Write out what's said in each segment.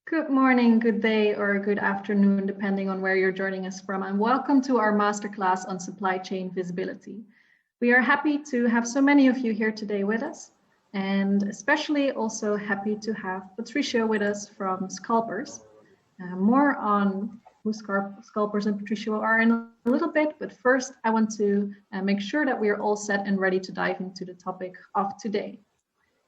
Good morning, good day, or good afternoon, depending on where you're joining us from, and welcome to our masterclass on supply chain visibility. We are happy to have so many of you here today with us, and especially also happy to have Patricio with us from Scalpers. More on who Scalpers and Patricio are in a little bit, but first I want to make sure that we are all set and ready to dive into the topic of today.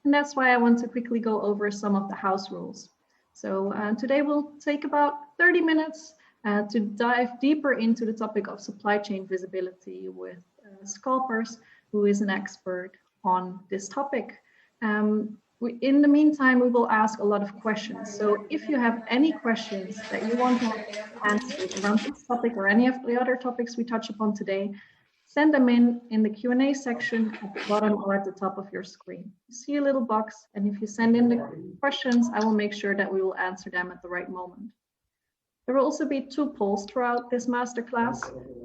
And that's why I want to quickly go over some of the house rules. So today we'll take about 30 minutes to dive deeper into the topic of supply chain visibility with Scalpers, who is an expert on this topic. In the meantime, we will ask a lot of questions. So if you have any questions that you want to have answered around this topic or any of the other topics we touch upon today, send them in the Q&A section at the bottom or at the top of your screen. You see a little box, and if you send in the questions, I will make sure that we will answer them at the right moment. There will also be 2 polls throughout this masterclass,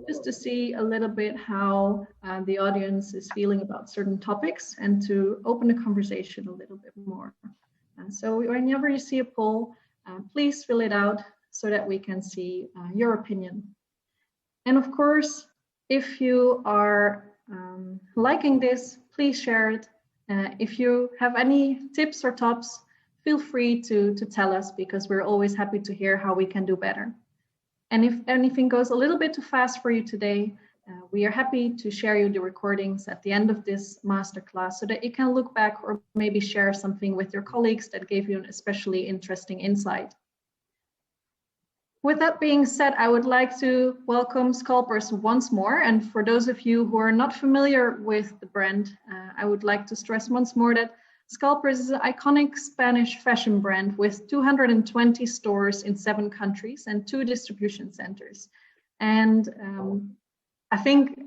just to see a little bit how the audience is feeling about certain topics and to open the conversation a little bit more. So whenever you see a poll, please fill it out so that we can see your opinion. And of course, if you are liking this, please share it. If you have any tips or tops, feel free to tell us, because we're always happy to hear how we can do better. And if anything goes a little bit too fast for you today, we are happy to share you the recordings at the end of this masterclass so that you can look back or maybe share something with your colleagues that gave you an especially interesting insight. With that being said, I would like to welcome Scalpers once more. And for those of you who are not familiar with the brand, I would like to stress once more that Scalpers is an iconic Spanish fashion brand with 220 stores in 7 countries and 2 distribution centers. And I think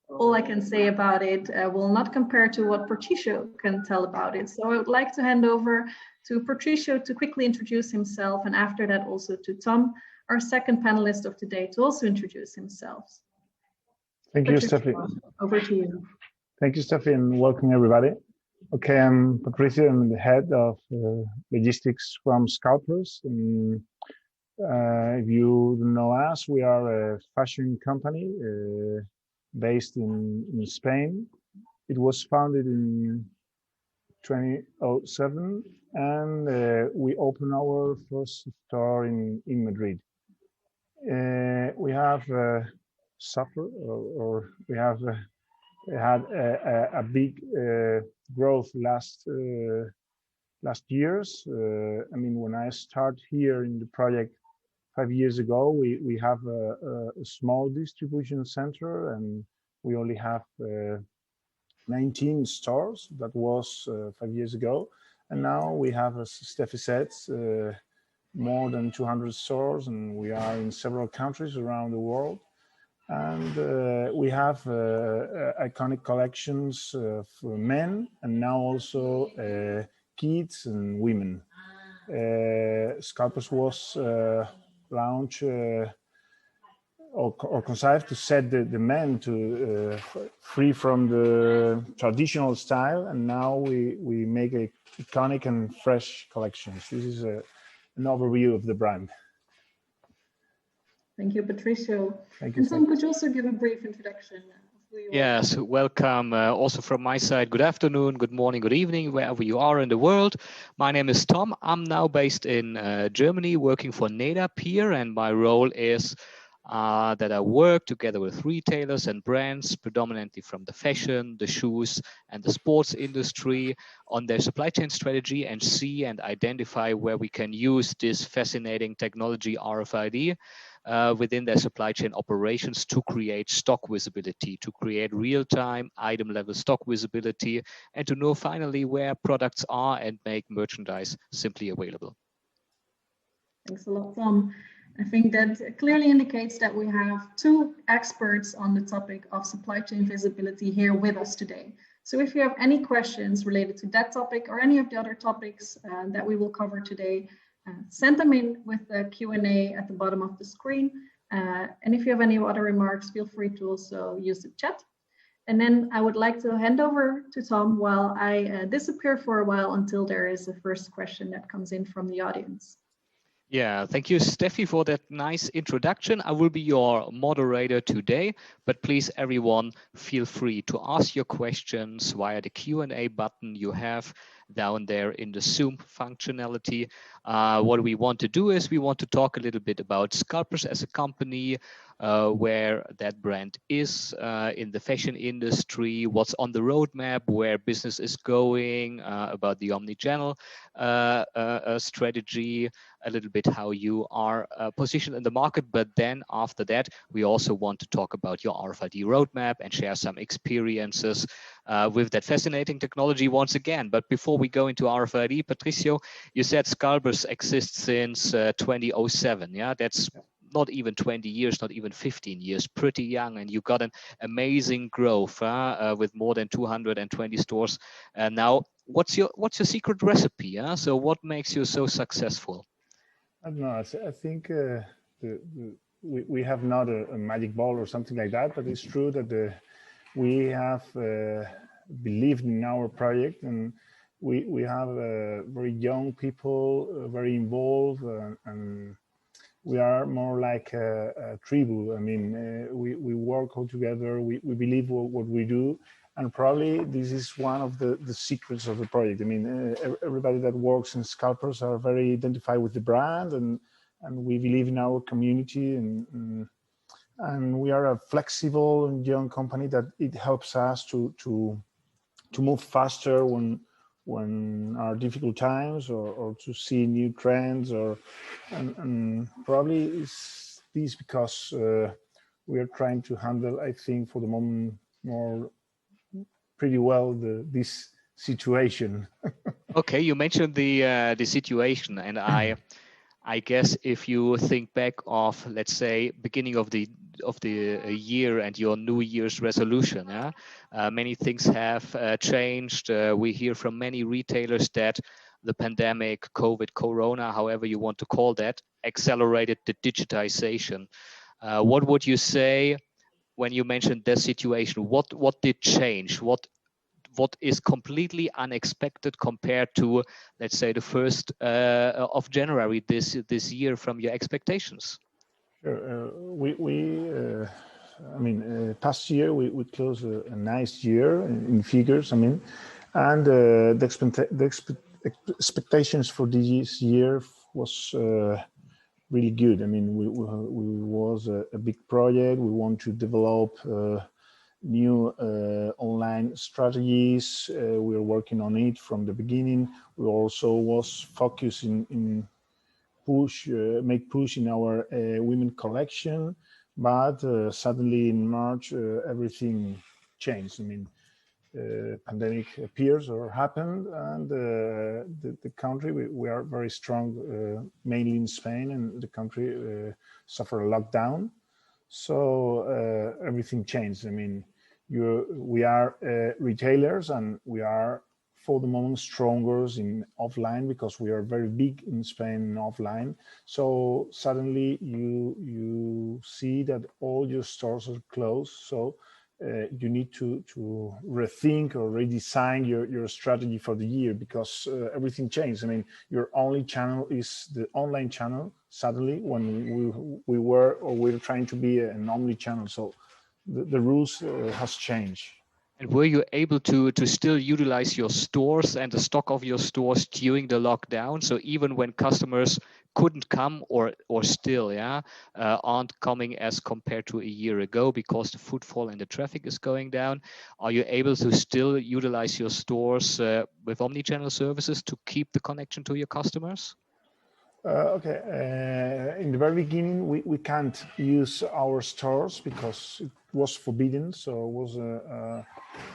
all I can say about it will not compare to what Patricio can tell about it. So I would like to hand over to Patricio to quickly introduce himself, and after that also to Tom, our second panelist of today, to also introduce himself. Thank you, Steffi. Over to you. Thank you, Steffi, and welcome everybody. Okay, I'm Patricio. I'm the head of logistics from Scalpers. And, if you don't know us, we are a fashion company based in Spain. It was founded in 2007, and we opened our first store in Madrid. We have suffered, or we have had a big growth last years. I mean, when I started here in the project 5 years ago, we have a small distribution center, and we only have 19 stores. That was 5 years ago, and now we have, as Steffi said, more than 200 stores, and we are in several countries around the world. And we have iconic collections for men, and now also kids and women. Scalpers was launched or conceived to set the men to free from the traditional style, and now we make a iconic and fresh collections. This is an overview of the brand. Thank you, Patricio. Thank you. And Tom, could you also give a brief introduction of who you are? Yes, welcome also from my side. Good afternoon, good morning, good evening, wherever you are in the world. My name is Tom. I'm now based in Germany, working for NADAP here, and my role is that I work together with retailers and brands, predominantly from the fashion, the shoes, and the sports industry, on their supply chain strategy, and see and identify where we can use this fascinating technology, RFID, within their supply chain operations to create stock visibility, to create real-time item-level stock visibility, and to know finally where products are and make merchandise simply available. Thanks a lot, Tom. I think that clearly indicates that we have 2 experts on the topic of supply chain visibility here with us today. So if you have any questions related to that topic or any of the other topics that we will cover today, send them in with the Q&A at the bottom of the screen. And if you have any other remarks, feel free to also use the chat. And then I would like to hand over to Tom while I disappear for a while until there is a first question that comes in from the audience. Yeah, thank you, Steffi, for that nice introduction. I will be your moderator today, but please, everyone, feel free to ask your questions via the Q&A button you have down there in the Zoom functionality. What we want to do is we want to talk a little bit about Scalpers as a company, where that brand is in the fashion industry, what's on the roadmap, where business is going, about the omnichannel strategy, a little bit how you are positioned in the market. But then after that, we also want to talk about your RFID roadmap and share some experiences with that fascinating technology once again. But before we go into RFID, Patricio, you said Scalpers exists since 2007. Yeah, that's not even 20 years, not even 15 years, pretty young. And you got an amazing growth with more than 220 stores. Now, what's your secret recipe? So what makes you so successful? I don't know. I think we have not a magic ball or something like that, but it's true that we have believed in our project, and we have very young people, very involved, and we are more like a tribu. I mean, we work all together. We believe what we do. And probably this is one of the secrets of the project. I mean, everybody that works in Scalpers are very identified with the brand, and we believe in our community, and we are a flexible and young company that it helps us to move faster when are difficult times, or to see new trends, and probably is this because we are trying to handle, I think, for the moment pretty well this situation. Okay, you mentioned the situation, and I guess if you think back of, let's say, beginning of the year and your New Year's resolution, many things have changed. We hear from many retailers that the pandemic, COVID, Corona, however you want to call that, accelerated the digitization. What would you say when you mentioned that situation? What did change? What is completely unexpected compared to, let's say, the 1st of January this year from your expectations? Sure. I mean, past year we closed a nice year in figures. I mean, and the expectations for this year was really good. I mean, we was a big project. We want to develop new online strategies. We are working on it from the beginning. We also was focusing in make push in our women collection, but suddenly in March everything changed. I mean, pandemic appears or happened, and the country, we are very strong, mainly in Spain, and the country suffered a lockdown. So everything changed. I mean, we are retailers, and we are for the moment stronger in offline because we are very big in Spain in offline. So suddenly you see that all your stores are closed. So you need to rethink or redesign your strategy for the year, because everything changed. I mean, your only channel is the online channel suddenly, when we're trying to be an omni-channel. So the rules has changed. And were you able to still utilize your stores and the stock of your stores during the lockdown? So even when customers couldn't come or still aren't coming as compared to a year ago because the footfall and the traffic is going down, are you able to still utilize your stores with omnichannel services to keep the connection to your customers? Okay. In the very beginning, we can't use our stores because it was forbidden. So it was a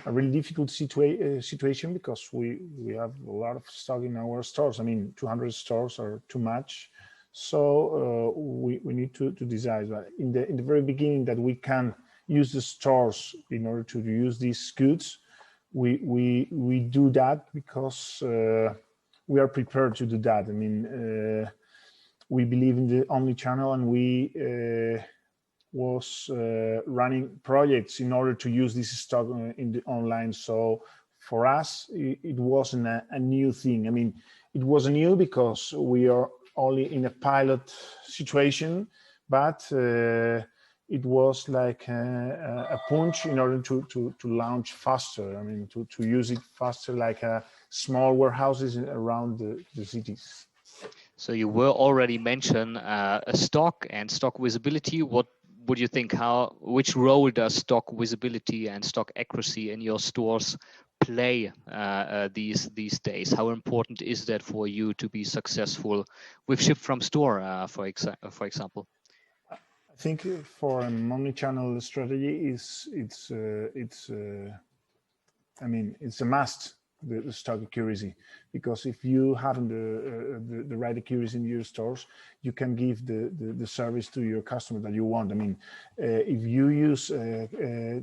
really difficult situation, because we have a lot of stock in our stores. I mean, 200 stores are too much. So we need to decide in the very beginning that we can use the stores in order to use these goods. We do that because we are prepared to do that. I mean, we believe in the omnichannel, and we was running projects in order to use this stock in the online. So for us, it wasn't a new thing. I mean, it was new because we are only in a pilot situation, but it was like a punch in order to launch faster. I mean, to use it faster, like small warehouses around the cities. So you were already mentioned a stock and stock visibility. What would you think? Which role does stock visibility and stock accuracy in your stores play these days? How important is that for you to be successful with ship from store, for example? I think for an omnichannel strategy, I mean, it's a must, the stock accuracy, because if you haven't the right accuracy in your stores, you can give the service to your customer that you want. I mean, if you use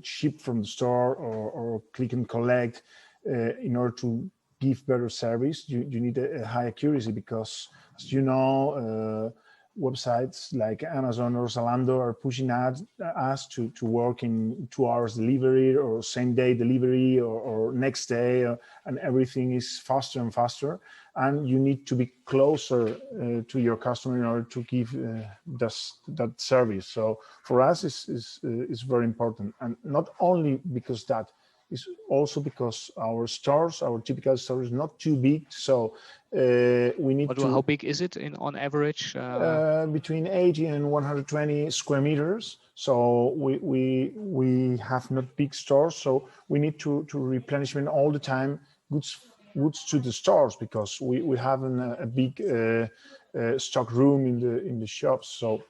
ship from the store or click and collect in order to give better service, you need a high accuracy, because as you know, websites like Amazon or Zalando are pushing us to work in 2 hours delivery or same day delivery or next day, and everything is faster and faster, and you need to be closer to your customer in order to give that service. So for us is very important, and not only because that, is also because our typical store is not too big, so we need to. How big is it on average? Between 80 and 120 square meters. So we have not big stores, so we need to replenish all the time goods to the stores, because we have a big stock room in the shops. So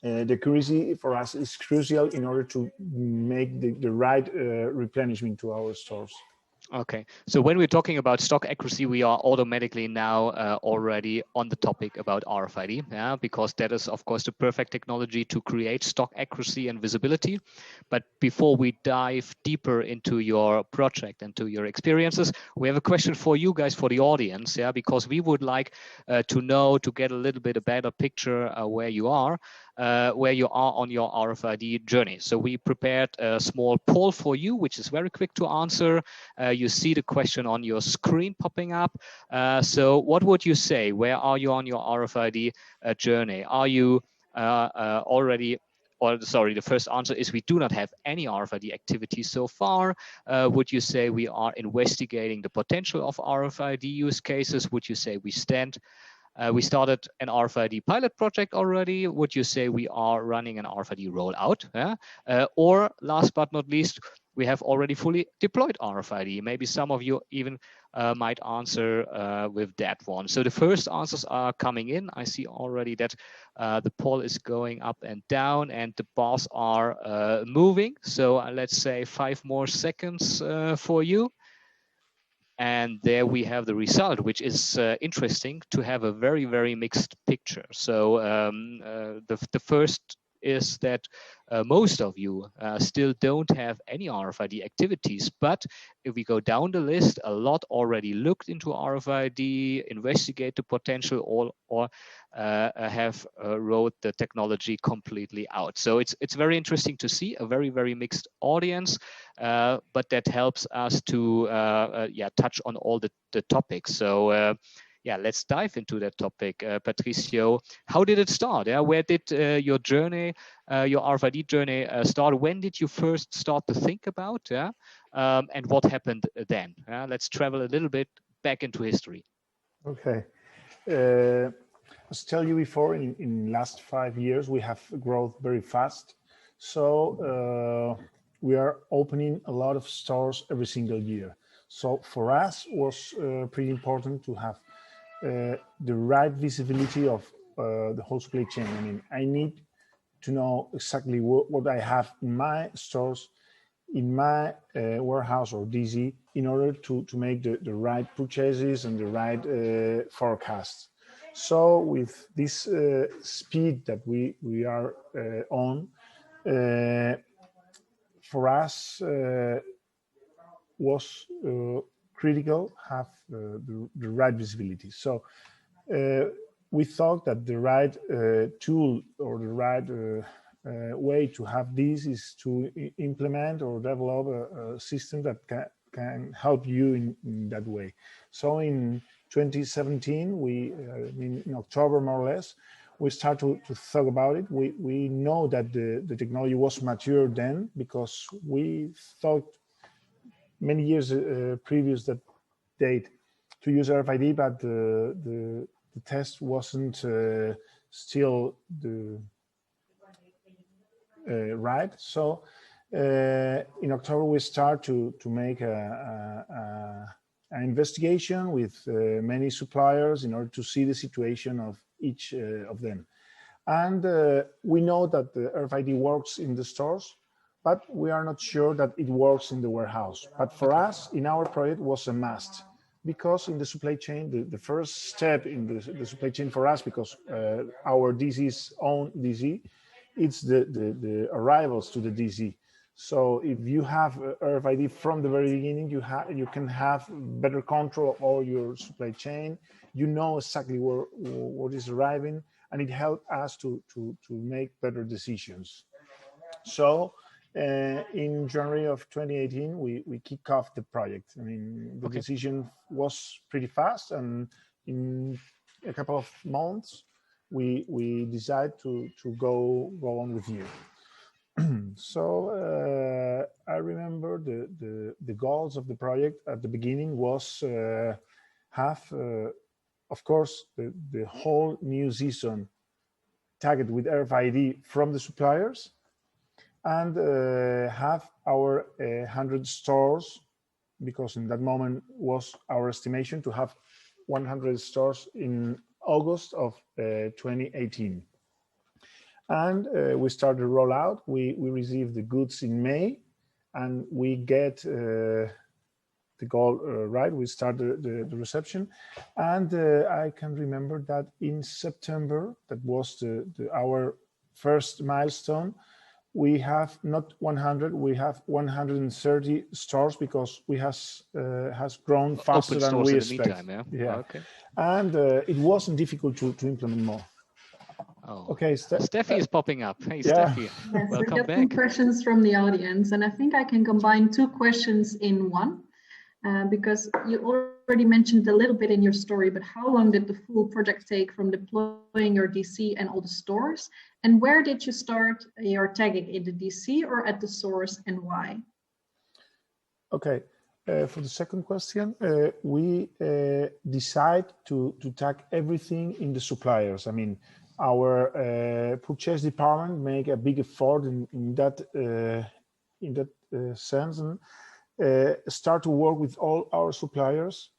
the accuracy for us is crucial in order to make the right replenishment to our stores. Okay, so when we're talking about stock accuracy, we are automatically now already on the topic about RFID, yeah, because that is, of course, the perfect technology to create stock accuracy and visibility. But before we dive deeper into your project and to your experiences, we have a question for you guys, for the audience, yeah, because we would like to get a little bit a better picture where you are on your RFID journey. So we prepared a small poll for you, which is very quick to answer. You see the question on your screen popping up. So what would you say? Where are you on your RFID journey? Are you already, or sorry, the first answer is we do not have any RFID activities so far. Would you say we are investigating the potential of RFID use cases? Would you say we started an RFID pilot project already? Would you say we are running an RFID rollout? Yeah? Or last but not least, we have already fully deployed RFID. Maybe some of you even might answer with that one. So the first answers are coming in. I see already that the poll is going up and down and the bars are moving. So let's say 5 more seconds for you. And there we have the result, which is interesting to have a very, very mixed picture. So the first is that most of you still don't have any RFID activities, but if we go down the list, a lot already looked into RFID, investigate the potential, or have wrote the technology completely out. So it's very interesting to see a very, very mixed audience, but that helps us to touch on all the topics. So yeah, let's dive into that topic. Patricio, how did it start? Yeah? Where did your journey, your RFID journey start? When did you first start to think about? Yeah? And what happened then? Let's travel a little bit back into history. Okay. As I told you before, in last 5 years, we have grown very fast. So we are opening a lot of stores every single year. So for us, it was pretty important to have the right visibility of the whole supply chain. I mean, I need to know exactly what I have in my stores, in my warehouse or DC, in order to make the right purchases and the right forecasts. So with this speed that we are on, for us was critical have the right visibility. So we thought that the right tool or the right way to have this is to implement or develop a system that can help you in that way. So in 2017, in October more or less, we start to talk about it. We know that the technology was mature then, because we thought many years previous that date to use RFID, but the test wasn't still the right. So in October we start to make an investigation with many suppliers in order to see the situation of each of them. And we know that the RFID works in the stores, but we are not sure that it works in the warehouse. But for us, in our project, was a must, because in the supply chain, the first step in the supply chain for us, because our DC's own DC, it's the arrivals to the DC. So if you have RFID from the very beginning, you can have better control of all your supply chain. You know exactly what is arriving, and it helped us to make better decisions. So in January of 2018, we kick off the project. I mean, the decision was pretty fast, and in a couple of months, we decide to go on with you. So I remember the goals of the project at the beginning was have, of course, the whole new season tagged with RFID from the suppliers, and have our 100 stores, because in that moment was our estimation to have 100 stores in August of 2018. And we started to roll out. We received the goods in May, and we get the goal right. We started the reception, and I can remember that in September, that was our first milestone. We have not 100, we have 130 stores, because we has grown faster than we expected. Yeah. Okay. And it wasn't difficult to implement more. Oh. Okay, Steffi is popping up. Hey, yeah. Steffi, yes, welcome back. Some questions from the audience, and I think I can combine two questions in one, because you already mentioned a little bit in your story, but how long did the full project take from deploying your DC and all the stores? And where did you start your tagging, in the DC or at the source, and why? Okay, for the second question, we decide to tag everything in the suppliers. I mean, our purchase department make a big effort in that sense, and start to work with all our suppliers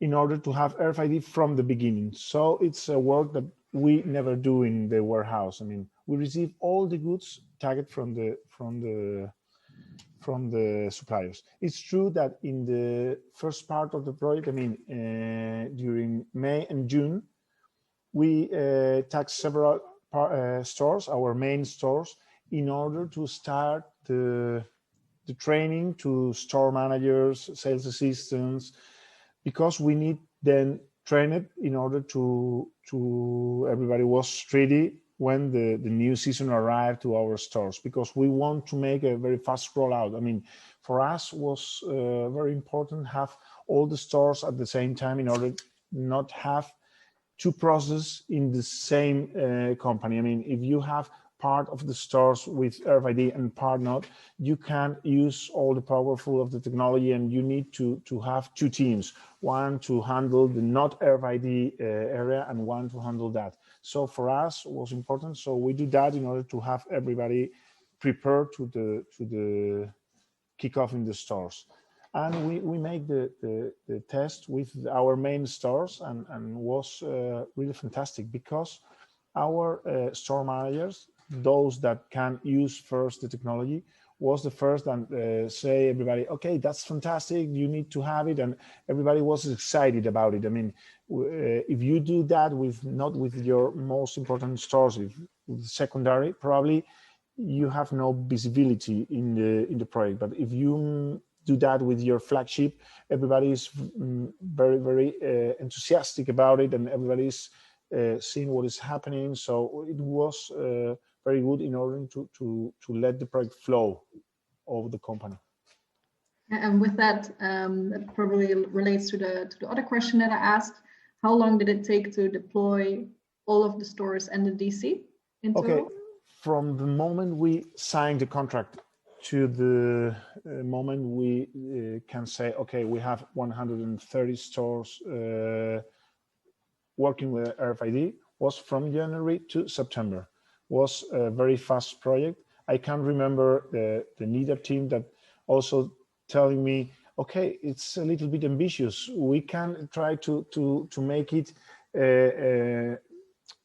in order to have RFID from the beginning. So it's a work that we never do in the warehouse. I mean, we receive all the goods tagged from the suppliers. It's true that in the first part of the project, I mean, during May and June, we tagged several stores, our main stores, in order to start the training to store managers, sales assistants, because we need then train it in order to everybody was ready when the new season arrived to our stores, because we want to make a very fast rollout. I mean, for us was very important to have all the stores at the same time in order not have two processes in the same company. I mean, if you have part of the stores with RFID and part not, you can use all the powerful of the technology, and you need to have two teams, one to handle the not RFID area and one to handle that. So for us, it was important. So we do that in order to have everybody prepared to the kickoff in the stores. And we make the test with our main stores, and was really fantastic, because our store managers, those that can use first the technology, was the first and say everybody, okay, that's fantastic, you need to have it, and everybody was excited about it. I mean, if you do that not with your most important stores, with secondary, probably you have no visibility in the project. But if you do that with your flagship, everybody is very, very enthusiastic about it, and everybody is seeing what is happening. So it was very good in order to let the project flow over the company. And with that, that probably relates to the other question that I asked. How long did it take to deploy all of the stores and the DC in total? Okay, from the moment we signed the contract to the moment we can say, okay, we have 130 stores working with RFID, was from January to September. Was a very fast project. I can remember the NEDA team that also telling me, okay, it's a little bit ambitious. We can try to make it,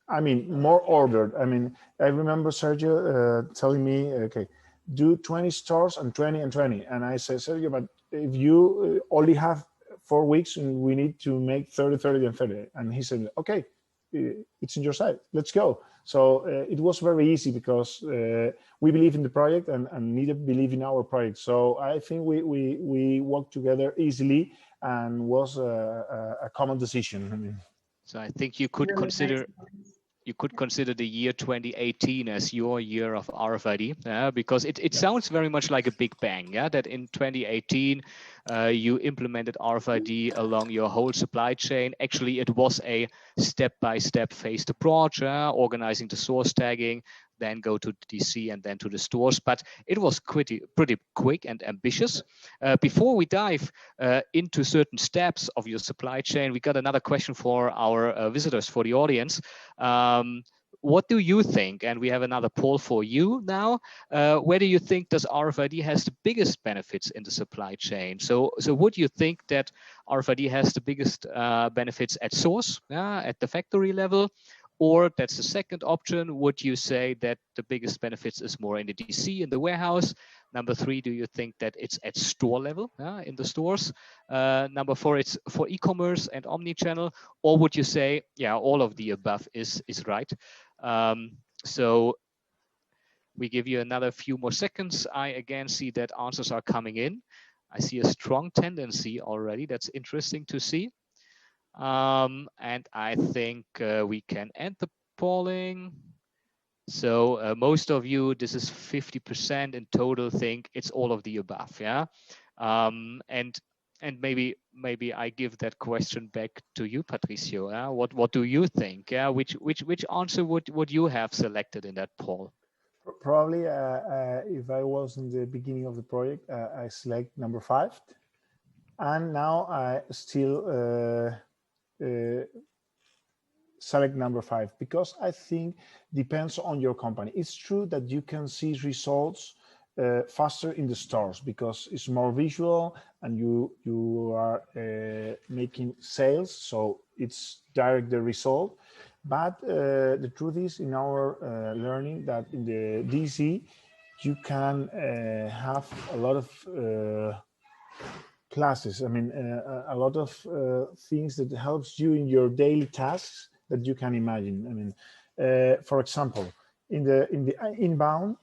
I mean, more ordered. I mean, I remember Sergio telling me, okay, do 20 stores and 20 and 20. And I said, Sergio, but if you only have 4 weeks and we need to make 30, 30 and 30. And he said, okay, it's in your side, let's go. So it was very easy because we believe in the project and NEDA believe in our project. So I think we worked together easily and was a common decision. I mean, so I think you could consider the year 2018 as your year of RFID, because it sounds very much like a big bang, that in 2018 you implemented RFID along your whole supply chain. Actually, it was a step-by-step phased approach, organizing the source tagging, then go to the DC and then to the stores. But it was pretty quick and ambitious. Before we dive into certain steps of your supply chain, we got another question for our visitors, for the audience. What do you think? And we have another poll for you now. Where do you think does RFID has the biggest benefits in the supply chain? So would you think that RFID has the biggest benefits at source, at the factory level? Or that's the second option. Would you say that the biggest benefits is more in the DC, in the warehouse? Number 3, do you think that it's at store level, in the stores? Number 4, it's for e-commerce and omnichannel. Or would you say, yeah, all of the above is right? So we give you another few more seconds. I again see that answers are coming in. I see a strong tendency already. That's interesting to see. And I think we can end the polling. So most of you, this is 50% in total, think it's all of the above, yeah. And maybe I give that question back to you, Patricio. What do you think? Yeah, which answer would you have selected in that poll? Probably, if I was in the beginning of the project, I select number 5, and now I still select number 5 because I think depends on your company. It's true that you can see results faster in the stores because it's more visual and you are making sales, so it's direct the result. But the truth is, in our learning, that in the DC you can have a lot of classes. I mean, a lot of things that helps you in your daily tasks that you can imagine. I mean, for example, in the inbound,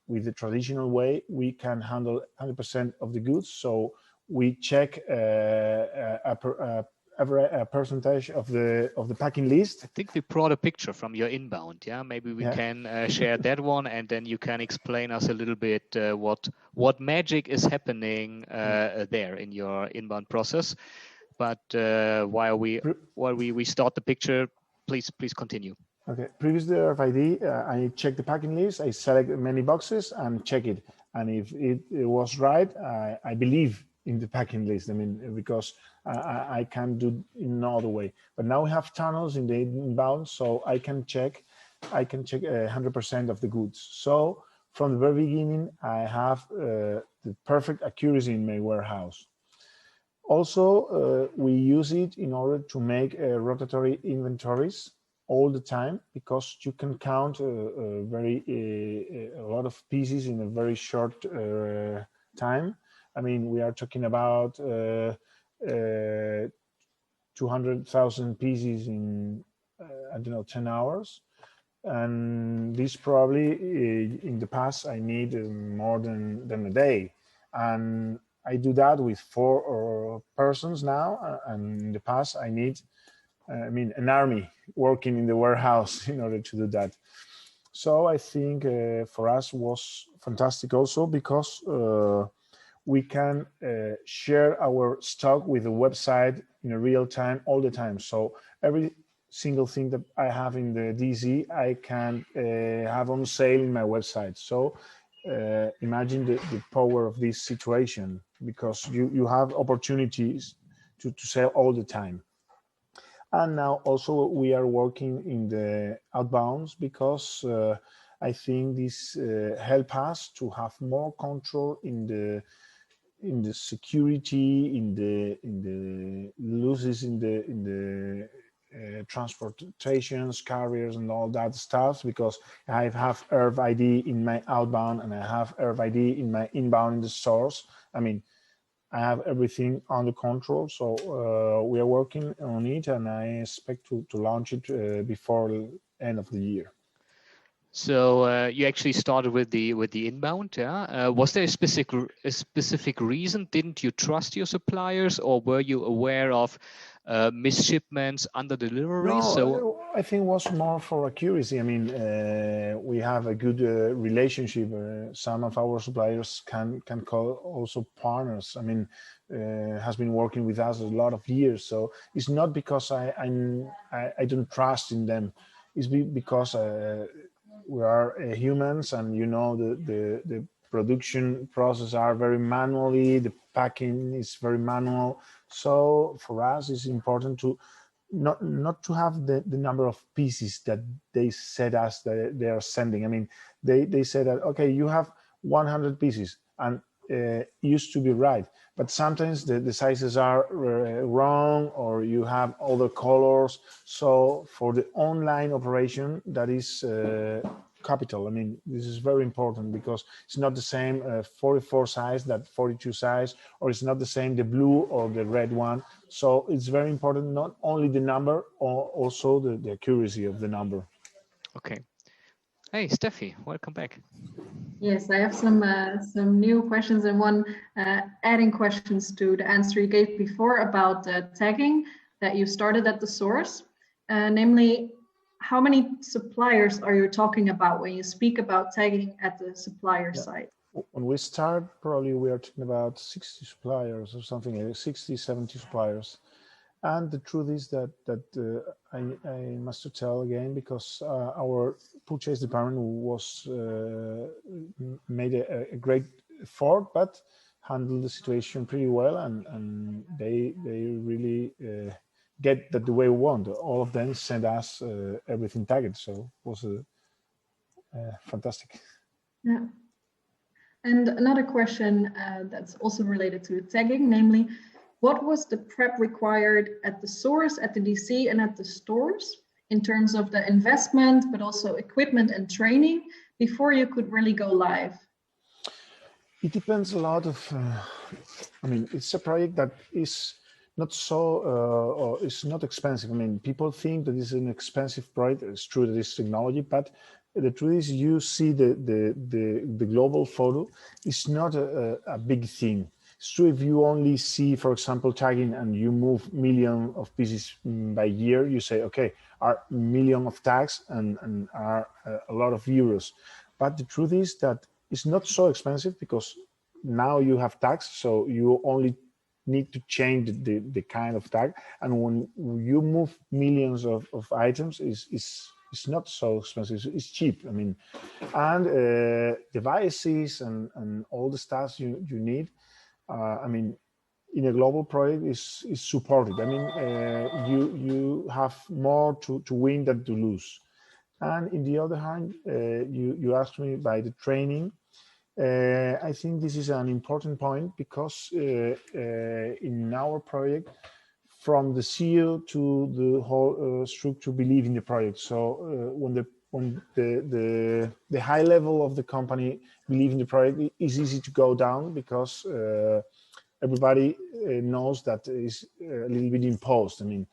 with the traditional way, we can handle 100% of the goods. So we check a percentage of the packing list. I think we brought a picture from your inbound. Yeah, maybe we can share that one, and then you can explain us a little bit what magic is happening there in your inbound process. But while we start the picture, please continue. Okay. Previous to RFID, I check the packing list. I select many boxes and check it, and if it was right, I believe in the packing list. I mean, because I can do in no other way. But now we have tunnels in the inbound, so I can check 100% of the goods. So from the very beginning, I have the perfect accuracy in my warehouse. Also, we use it in order to make rotatory inventories all the time, because you can count a lot of pieces in a very short time. I mean, we are talking about 200,000 pieces in, I don't know, 10 hours. And this probably, in the past, I need more than a day. And I do that with 4 persons now. And in the past, I need, an army working in the warehouse in order to do that. So I think for us was fantastic also, because we can share our stock with the website in a real time all the time. So every single thing that I have in the DC, I can have on sale in my website. So imagine the power of this situation, because you have opportunities to sell all the time. And now also we are working in the outbounds, because I think this help us to have more control in the security, in the losses in the transportations, carriers, and all that stuff, because I have RFID in my outbound and I have RFID in my inbound in the stores. I mean, I have everything under control. So we are working on it, and I expect to launch it before the end of the year. So you actually started with the inbound, yeah? Was there a specific reason? Didn't you trust your suppliers, or were you aware of misshipments, under deliveries? No, so I think it was more for accuracy. I mean, we have a good relationship. Some of our suppliers can call also partners. I mean, has been working with us a lot of years. So it's not because I don't trust in them. It's because we are humans, and you know the production process are very manually. The packing is very manual. So for us, it's important to not to have the number of pieces that they said us that they are sending. I mean, they said that, okay, you have 100 pieces, and used to be right, but sometimes the sizes are wrong, or you have other colors. So for the online operation, that is capital. I mean, this is very important, because it's not the same 44 size that 42 size, or it's not the same the blue or the red one. So it's very important, not only the number, or also the accuracy of the number. okay. Hey, Steffi, welcome back. Yes, I have some new questions, and one adding questions to the answer you gave before about tagging that you started at the source. Namely, how many suppliers are you talking about when you speak about tagging at the supplier side? When we start, probably we are talking about 60 suppliers or something, like 60, 70 suppliers. And the truth is that I must tell again, because our purchase department was made a great effort, but handled the situation pretty well, and they really get that the way we want. All of them sent us everything tagged, so it was fantastic. Yeah. And another question that's also related to tagging, namely, what was the prep required at the source, at the DC, and at the stores in terms of the investment, but also equipment and training before you could really go live? It depends a lot of, I mean, it's a project that is not so, or it's not expensive. I mean, people think that it's an expensive project. It's true that it's technology, but the truth is, you see the global photo. It's not a big thing. It's true if you only see, for example, tagging, and you move millions of pieces by year, you say, okay, are million of tags and are a lot of euros. But the truth is that it's not so expensive, because now you have tags, so you only need to change the kind of tag. And when you move millions of items, it's not so expensive. It's cheap. I mean, and devices and all the stuff you need. I mean, in a global project is supported. I mean, you have more to win than to lose. And in the other hand, you asked me by the training. I think this is an important point, because in our project, from the CEO to the whole structure believe in the project. So when the high level of the company believe in the project, it is easy to go down, because everybody knows that is a little bit imposed. I mean,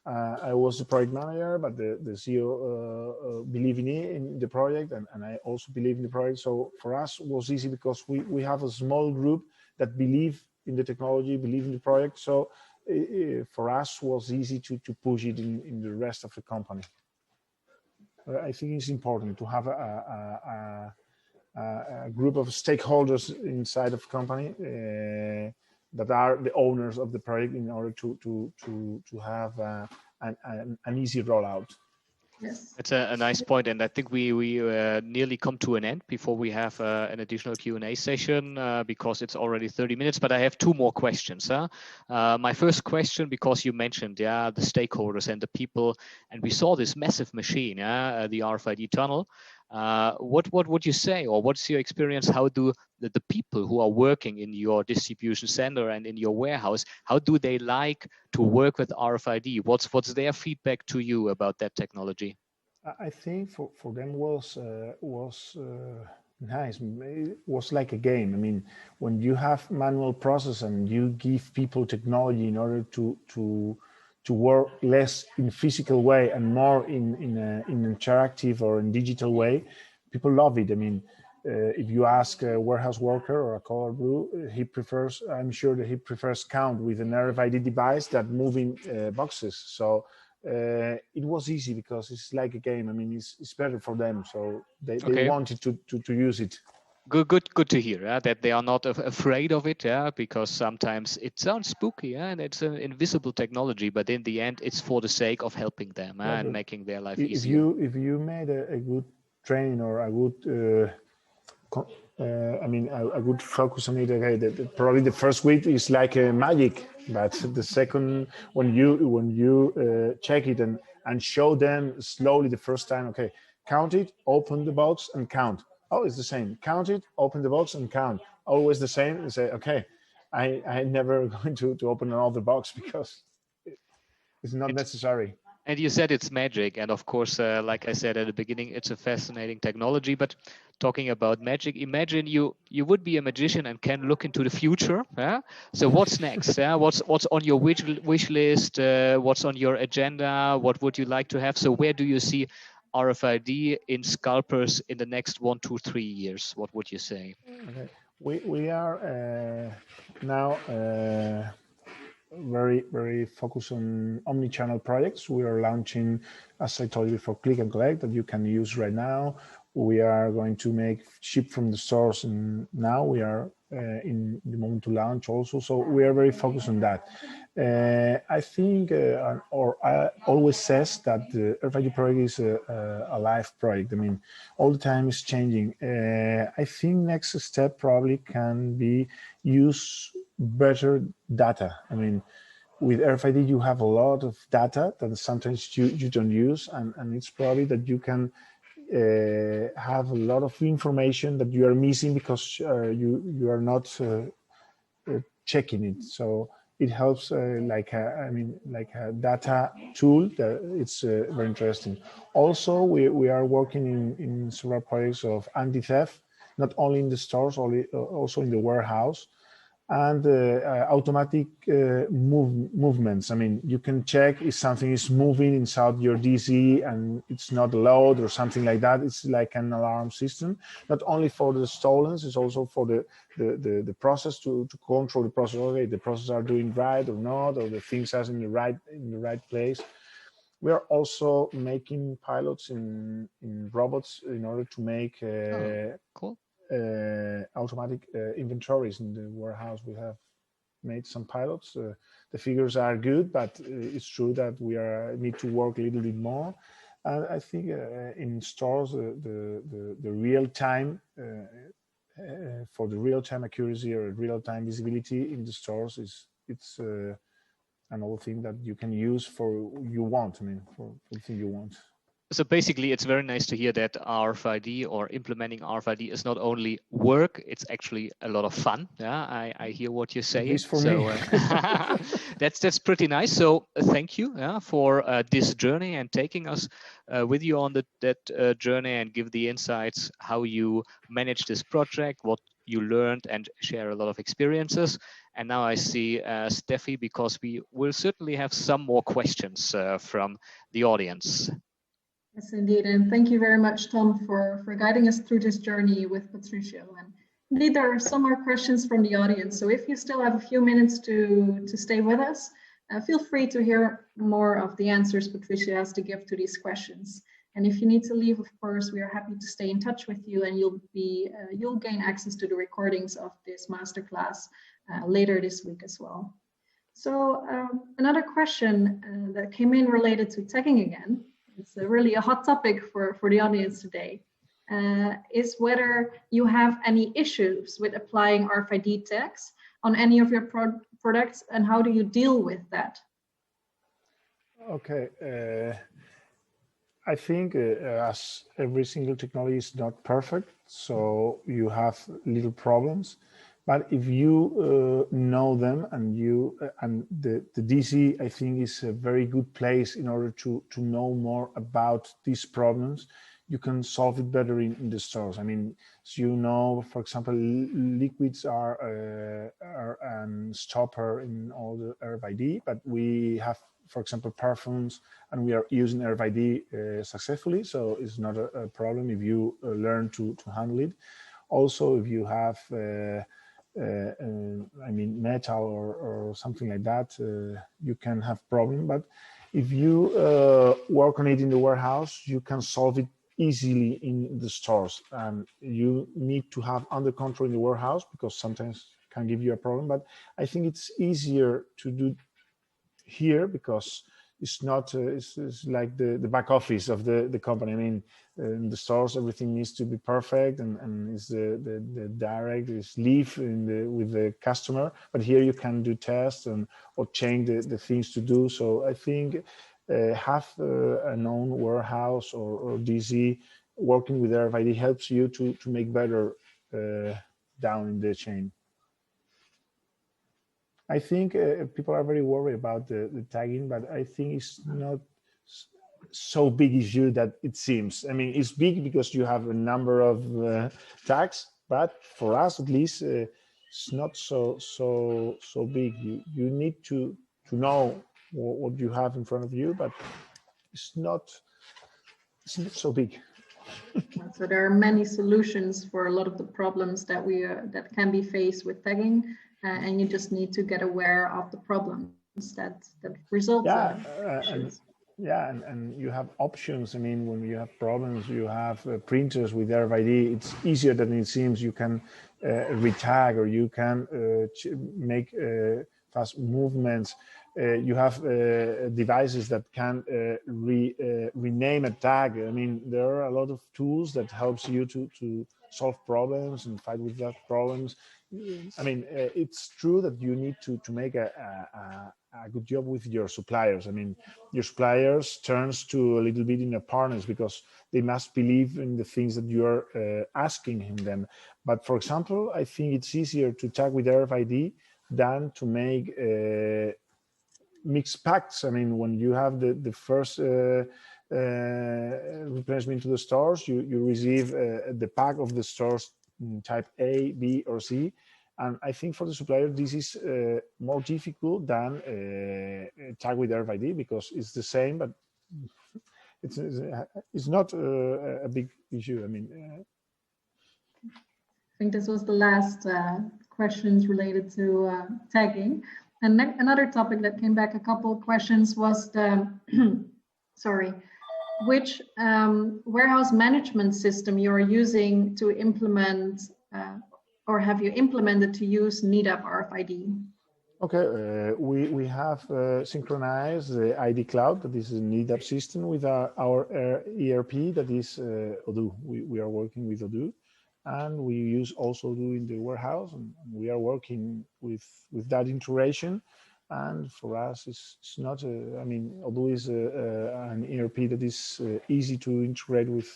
I was the project manager, but the CEO believed in the project, and I also believe in the project. So for us, it was easy, because we have a small group that believe in the technology, believe in the project. So for us, it was easy to push it in the rest of the company. I think it's important to have a a group of stakeholders inside of company that are the owners of the project in order to have an easy rollout. Yes. That's a nice point, and I think we nearly come to an end before we have an additional Q&A session because it's already 30 minutes, but I have two more questions. My first question, because you mentioned the stakeholders and the people, and we saw this massive machine, the RFID tunnel. What would you say, or what's your experience? How do the people who are working in your distribution center and in your warehouse, how do they like to work with RFID? What's their feedback to you about that technology? I think for them was nice. It was like a game. I mean, when you have manual process and you give people technology in order to work less in physical way and more in an interactive or in digital way, people love it. I mean, if you ask a warehouse worker or a color blue, I'm sure that he prefers count with an RFID device than moving boxes. So it was easy because it's like a game. I mean, it's better for them. So they wanted to use it. Good to hear that they are not afraid of it, because sometimes it sounds spooky, and it's an invisible technology, but in the end, it's for the sake of helping them and making their life easier. If you made a good training or a good, I would focus on it. Okay, probably the first week is like magic, but the second, when you check it and show them slowly the first time, okay, count it, open the box and count. Oh, it's the same. Count it, open the box and count. Always the same. And say, okay, I never going to open another box because it's not necessary. And you said it's magic, and of course, like I said at the beginning, it's a fascinating technology. But talking about magic, imagine you would be a magician and can look into the future. So what's next? What's on your wish list? What's on your agenda? What would you like to have? So where do you see RFID in Scalpers in the next 1, 2, 3 years? What would you say? Okay. We are now very focused on omnichannel projects. We are launching, as I told you before, click and collect that you can use right now. We are going to make ship from the stores, and now we are in the moment to launch also. So we are very focused on that. I think, or I always says that the RFID project is a live project. I mean, all the time is changing. I think next step probably can be use better data. I mean, with RFID, you have a lot of data that sometimes you don't use, and it's probably that you can have a lot of information that you are missing because you are not checking it. So it helps like a data tool that it's very interesting. Also, we are working in several projects of anti-theft, not only in the stores, also in the warehouse, and automatic movements. I mean, you can check if something is moving inside your DC and it's not allowed or something like that. It's like an alarm system, not only for the stolen, it's also for the process to control the process. Okay, the process are doing right or not, or the things are in the right place. We are also making pilots in robots in order to make cool. Automatic inventories in the warehouse. We have made some pilots. The figures are good, but it's true that we need to work a little bit more. And I think in stores, the real time for the real time accuracy or real time visibility in the stores it's another thing that you can use for you want. I mean, for the thing you want. So basically, it's very nice to hear that RFID or implementing RFID is not only work, it's actually a lot of fun. Yeah, I hear what you're saying. At least for me. That's pretty nice. So thank you for this journey and taking us with you on that journey and give the insights how you manage this project, what you learned, and share a lot of experiences. And now I see Steffi, because we will certainly have some more questions from the audience. Yes, indeed. And thank you very much, Tom, for guiding us through this journey with Patricio. And indeed, there are some more questions from the audience. So if you still have a few minutes to stay with us, feel free to hear more of the answers Patricio has to give to these questions. And if you need to leave, of course, we are happy to stay in touch with you, and you'll gain access to the recordings of this masterclass later this week as well. So another question that came in related to tagging again, it's really a hot topic for the audience today, is whether you have any issues with applying RFID tags on any of your products, and how do you deal with that? Okay, I think as every single technology is not perfect, so you have little problems. But if you know them, and the DC, I think, is a very good place in order to know more about these problems. You can solve it better in the stores. I mean, as you know, for example, liquids are a stopper in all the RFID, but we have, for example, perfumes, and we are using RFID successfully, so it's not a problem if you learn to handle it. Also, if you have I mean, metal or something like that, you can have problem. But if you work on it in the warehouse, you can solve it easily in the stores. And you need to have under control in the warehouse, because sometimes it can give you a problem. But I think it's easier to do here, because it's not it's like the back office of the company. I mean, in the stores everything needs to be perfect, and it's the direct is live with the customer, but here you can do tests or change the things to do. So I think have a known warehouse or DC working with RFID helps you to make better down in the chain. I think people are very worried about the tagging, but I think it's not so big issue that it seems. I mean, it's big because you have a number of tags, but for us at least, it's not so big. You need to know what you have in front of you, but it's not so big. So there are many solutions for a lot of the problems that that can be faced with tagging. And you just need to get aware of the problems that result. And you have options. I mean, when you have problems, you have printers with RFID. It's easier than it seems. You can retag, or you can make fast movements. You have devices that can rename a tag. I mean, there are a lot of tools that helps you to solve problems and fight with that problems. I mean, it's true that you need to make a good job with your suppliers. I mean, your suppliers turns to a little bit in a partners, because they must believe in the things that you are asking them. But for example, I think it's easier to tag with RFID than to make mixed packs. I mean, when you have the first replenishment to the stores, you receive the pack of the stores type A, B, or C. And I think for the supplier, this is more difficult than tag with RFID, because it's the same, but it's not a big issue. I mean, I think this was the last questions related to tagging. And another topic that came back, a couple of questions, was the sorry, which warehouse management system you are using to implement, or have you implemented to use NEDAP RFID? Okay, we have synchronized the ID Cloud, that is a NEDAP system, with our ERP, that is Odoo. We are working with Odoo, and we use also Odoo in the warehouse, and we are working with that integration. And for us, it's not I mean, Odoo is an ERP that is easy to integrate with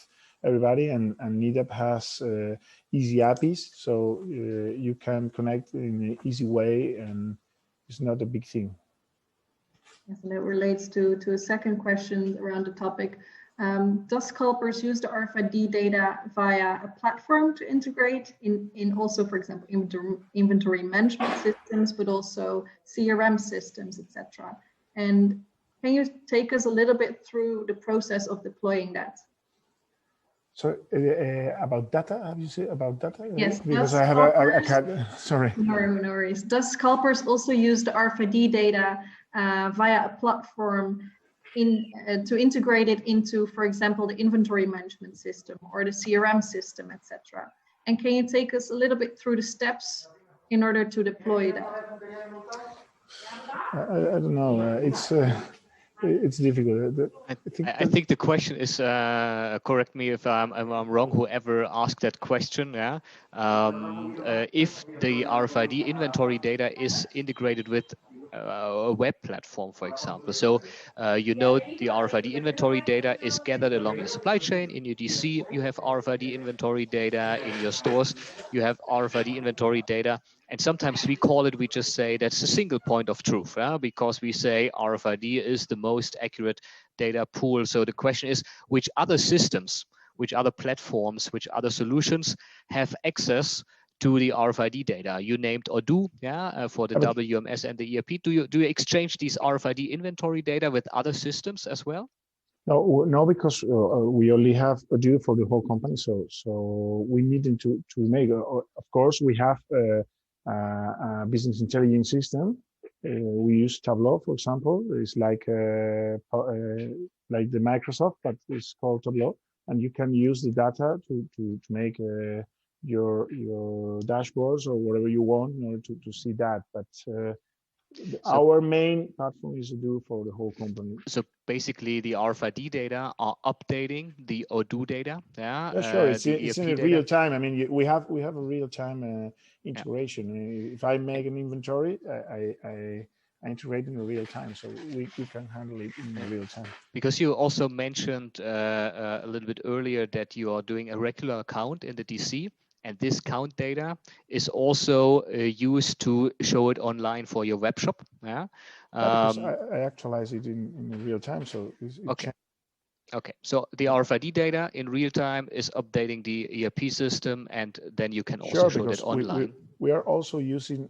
everybody, and NEDAP has easy APIs, so you can connect in an easy way, and it's not a big thing. Yes, and it relates to a second question around the topic. Does Scalpers use the RFID data via a platform to integrate in also, for example, inventory management systems, but also CRM systems, etc.? And can you take us a little bit through the process of deploying that? So about data, have you said about data? Yes. Because I have a cat. Sorry. No worries. Does Scalpers also use the RFID data via a platform to integrate it into, for example, the inventory management system or the CRM system, etc. And can you take us a little bit through the steps in order to deploy that? I don't know. It's difficult. I think the question is, correct me if I'm wrong, whoever asked that question, yeah? If the RFID inventory data is integrated with a web platform, for example. So, you know, the RFID inventory data is gathered along your supply chain. In your DC, you have RFID inventory data. In your stores, you have RFID inventory data. And sometimes we just say that's a single point of truth, because we say RFID is the most accurate data pool. So the question is, which other systems, which other platforms, which other solutions have access to the RFID data? You named Odoo, for the WMS and the ERP. Do you exchange these RFID inventory data with other systems as well? No, because we only have Odoo for the whole company. So we need to make. Of course, we have a business intelligence system. We use Tableau, for example. It's like the Microsoft, but it's called Tableau, and you can use the data to make your dashboards or whatever you want in order to see that. But our main platform is Odoo for the whole company. So basically, the RFID data are updating the Odoo data. Yeah, sure. It's in real time. I mean, we have a real time integration. If I make an inventory, I integrate in real time, so we can handle it in real time. Because you also mentioned a little bit earlier that you are doing a regular count in the DC. And this count data is also used to show it online for your web shop. Yeah. I actualize it in real time, so it okay. Okay. So the RFID data in real time is updating the ERP system, and then you can also show that online. We are also using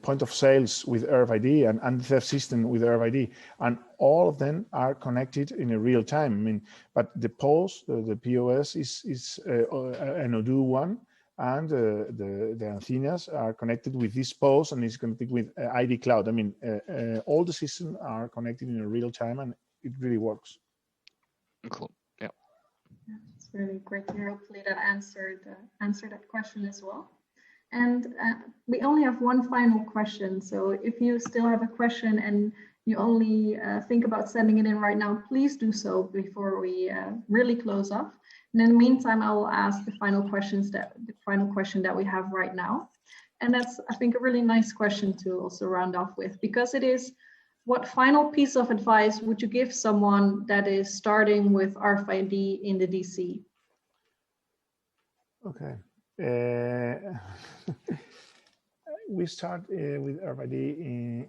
point of sales with RFID and theft system with RFID, and all of them are connected in a real time. I mean, but the POS, the POS is an Odoo one, and the antennas are connected with this POS, and it's connected with ID Cloud. I mean, all the systems are connected in a real time, and it really works. Cool. Yeah. It's really great to hear. Hopefully that answered that question as well. And we only have one final question. So if you still have a question and you only think about sending it in right now, please do so before we really close off. And in the meantime, I will ask the final question that we have right now. And that's, I think, a really nice question to also round off with, because it is, what final piece of advice would you give someone that is starting with RFID in the DC? Okay. We start with RFID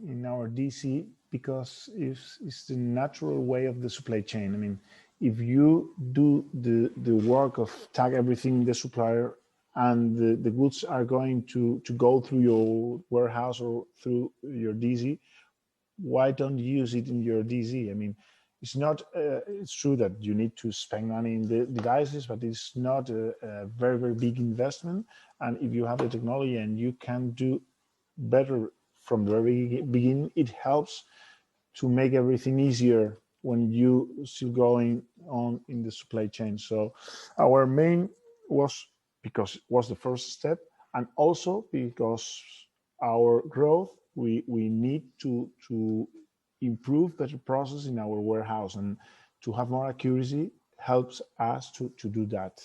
in our DC because it's the natural way of the supply chain. I mean, if you do the work of tag everything in the supplier, and the goods are going to go through your warehouse or through your DC, why don't you use it in your DC? I mean, it's not. It's true that you need to spend money in the devices, but it's not a very, very big investment. And if you have the technology and you can do better from the very beginning, it helps to make everything easier when you still going on in the supply chain. So our main was because it was the first step, and also because our growth, we need to improve better process in our warehouse, and to have more accuracy helps us to do that.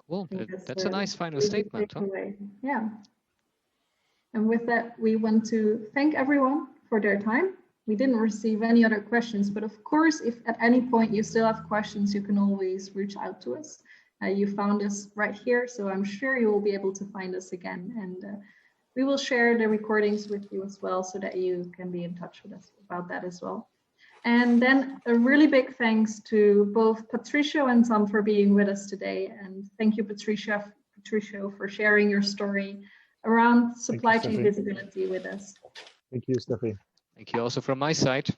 Cool. That's a nice final statement. Huh? Yeah. And with that, we want to thank everyone for their time. We didn't receive any other questions, but of course, if at any point you still have questions, you can always reach out to us. You found us right here, so I'm sure you will be able to find us again. And we will share the recordings with you as well, so that you can be in touch with us about that as well. And then a really big thanks to both Patricio and Tom for being with us today. And thank you, Patricio, for sharing your story around supply chain visibility with us. Thank you, Steffi. Thank you also from my side.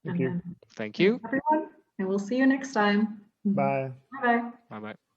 Thank you. Thank you. Everyone, and we'll see you next time. Bye. Bye-bye. Bye-bye.